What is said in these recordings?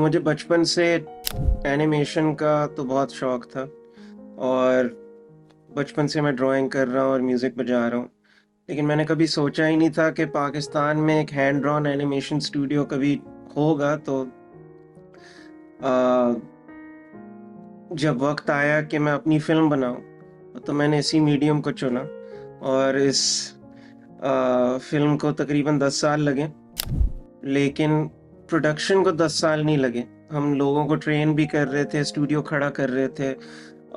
मुझे बचपन से एनिमेशन का तो बहुत शौक था और बचपन से मैं ड्राइंग कर रहा हूँ और म्यूज़िक बजा रहा हूँ। लेकिन मैंने कभी सोचा ही नहीं था कि पाकिस्तान में एक हैंड ड्रॉन एनिमेशन स्टूडियो कभी होगा। तो अ, जब वक्त आया कि मैं अपनी फ़िल्म बनाऊँ, तो मैंने इसी मीडियम को चुना और इस फ़िल्म को तकरीबन 10 साल लगे, लेकिन प्रोडक्शन को 10 साल नहीं लगे। हम लोगों को ट्रेन भी कर रहे थे, स्टूडियो खड़ा कर रहे थे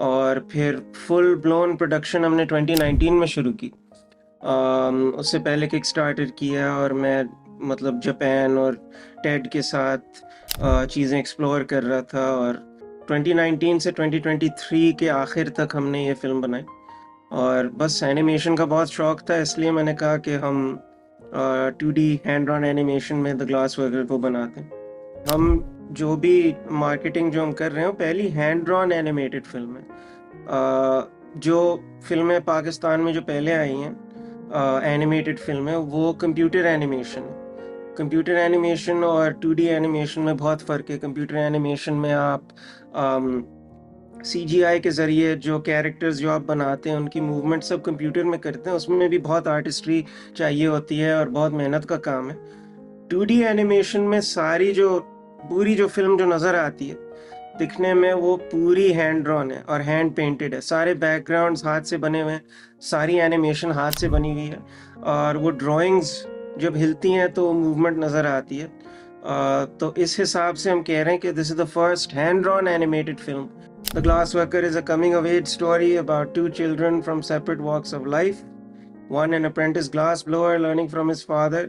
और फिर फुल ब्लोन प्रोडक्शन हमने 2019 में शुरू की। उससे पहले किक स्टार्टर किया और मैं मतलब जापान और टेड के साथ चीज़ें एक्सप्लोर कर रहा था और 2019 से 2023 के आखिर तक हमने ये फ़िल्म बनाई। और बस एनिमेशन का बहुत शौक था, इसलिए मैंने कहा कि हम 2D हैंड ऑन एनिमेशन में द ग्लास वर्कर को बनाते हैं। हम जो भी मार्केटिंग जो हम कर रहे हैं, पहली हैंड ड्रॉन एनिमेटेड फिल्म है। जो फिल्में पाकिस्तान में जो पहले आई हैं एनिमेटेड फिल्में, वो कंप्यूटर एनिमेशन है। कंप्यूटर एनिमेशन और 2D एनिमेशन में बहुत फ़र्क है। कंप्यूटर एनिमेशन में आप CGI के ज़रिए जो कैरेक्टर्स जो आप बनाते हैं, उनकी मूवमेंट सब कंप्यूटर में करते हैं। उसमें भी बहुत आर्टिस्ट्री चाहिए होती है और बहुत मेहनत का काम है। 2D एनिमेशन में पूरी जो फ़िल्म जो नज़र आती है, दिखने में वो पूरी हैंड ड्रॉन है और हैंड पेंटेड है। सारे बैकग्राउंड्स हाथ से बने हुए हैं, सारी एनिमेशन हाथ से बनी हुई है और वो ड्राइंग्स जब हिलती हैं तो मूवमेंट नज़र आती है। तो इस हिसाब से हम कह रहे हैं कि this is the first hand drawn animated film. The Glass Worker is a coming-of-age story about two children from separate walks of life. One an apprentice glass blower learning from his father,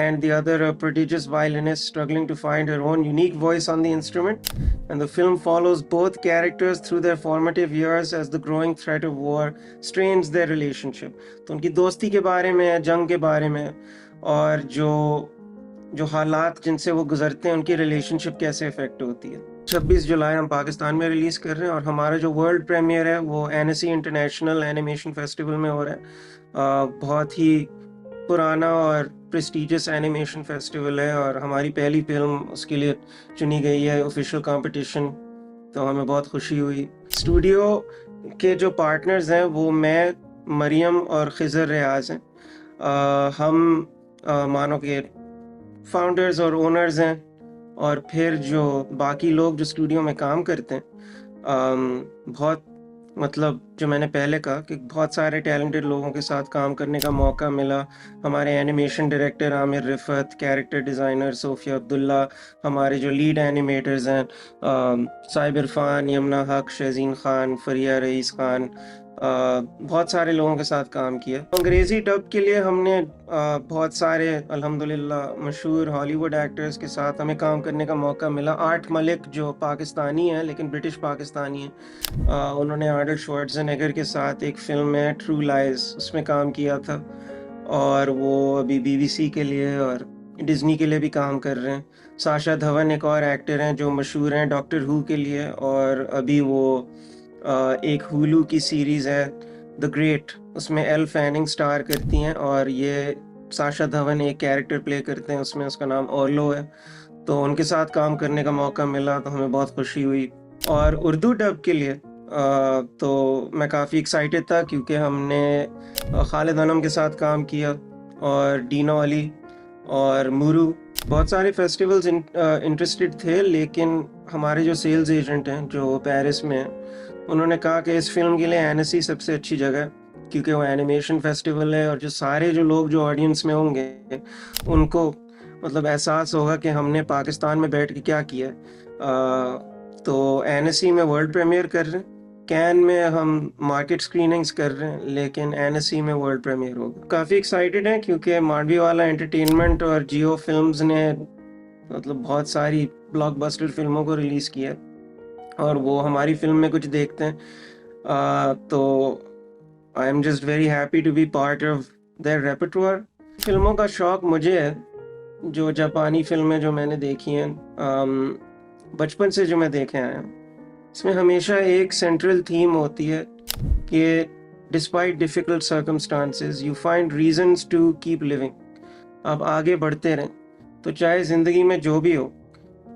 and the other a prodigious violinist struggling to find her own unique voice on the instrument. And the film follows both characters through their formative years as the growing threat of war strains their relationship. तो उनकी दोस्ती के बारे में, जंग के बारे में और जो हालात जिनसे वो गुजरते हैं, उनकी रिलेशनशिप कैसे अफेक्ट होती है। 26 जुलाई हम पाकिस्तान में रिलीज़ कर रहे हैं और हमारा जो वर्ल्ड प्रीमियर है वो NSE इंटरनेशनल एनिमेशन फेस्टिवल में हो रहा है। बहुत ही पुराना और प्रेस्टिजियस एनिमेशन फेस्टिवल है और हमारी पहली फिल्म उसके लिए चुनी गई है ऑफिशियल कंपटीशन, तो हमें बहुत खुशी हुई। स्टूडियो के जो पार्टनर्स हैं वो मैं, मरियम और खिज़र रियाज हैं। हम मानो कि फाउंडर्स और ओनर्स हैं और फिर जो बाकी लोग जो स्टूडियो में काम करते हैं, बहुत मतलब जो मैंने पहले कहा कि बहुत सारे टैलेंटेड लोगों के साथ काम करने का मौका मिला। हमारे animation director Aamir Rifat, character designer Sofia Abdullah, हमारे जो लीड एनिमेटर्स हैं साइब इरफान, यमुना हक, शहज़ीन ख़ान, फ़रिया रईस ख़ान, बहुत सारे लोगों के साथ काम किया। अंग्रेज़ी डब के लिए हमने बहुत सारे अल्हम्दुलिल्लाह मशहूर हॉलीवुड एक्टर्स के साथ हमें काम करने का मौका मिला। आर्ट मलिक जो पाकिस्तानी हैं लेकिन ब्रिटिश पाकिस्तानी हैं, उन्होंने आर्नल्ड श्वार्ज़नेगर के साथ एक फ़िल्म है ट्रू लाइज़, उसमें काम किया था और वो अभी BBC के लिए और डिज़नी के लिए भी काम कर रहे हैं। साशा धवन एक और एक्टर हैं जो मशहूर हैं डॉक्टर हू के लिए, और अभी वो एक हुलू की सीरीज़ है द ग्रेट, उसमें एल फैनिंग स्टार करती हैं और ये साशा धवन एक कैरेक्टर प्ले करते हैं उसमें, उसका नाम ओर्लो है। तो उनके साथ काम करने का मौका मिला तो हमें बहुत खुशी हुई। और उर्दू डब के लिए तो मैं काफ़ी एक्साइटेड था क्योंकि हमने खालिद अनम के साथ काम किया और डीनो अली और मुरू। बहुत सारे फेस्टिवल्स इंटरेस्टेड थे, लेकिन हमारे जो सेल्स एजेंट हैं जो पेरिस में हैं, उन्होंने कहा कि इस फिल्म के लिए NSE सबसे अच्छी जगह है क्योंकि वो एनिमेशन फेस्टिवल है और जो लोग जो ऑडियंस में होंगे उनको मतलब एहसास होगा कि हमने पाकिस्तान में बैठ के क्या किया है। तो NSE में वर्ल्ड प्रीमियर कर रहे हैं, कैन में हम मार्केट स्क्रीनिंग्स कर रहे हैं, लेकिन NSE में वर्ल्ड प्रीमियर होगा। काफ़ी एक्साइटेड हैं क्योंकि मांडवी वाला एंटरटेनमेंट और जियो फिल्म्स ने मतलब बहुत सारी ब्लॉकबस्टर फिल्मों को रिलीज़ किया है और वो हमारी फिल्म में कुछ देखते हैं। तो I am just very happy to be part of their repertoire. फिल्मों का शौक मुझे है, जो जापानी फिल्में जो मैंने देखी हैं बचपन से जो मैं देखे आया हूँ, इसमें हमेशा एक सेंट्रल थीम होती है कि despite difficult circumstances you find reasons to keep living. आप आगे बढ़ते रहें, तो चाहे ज़िंदगी में जो भी हो,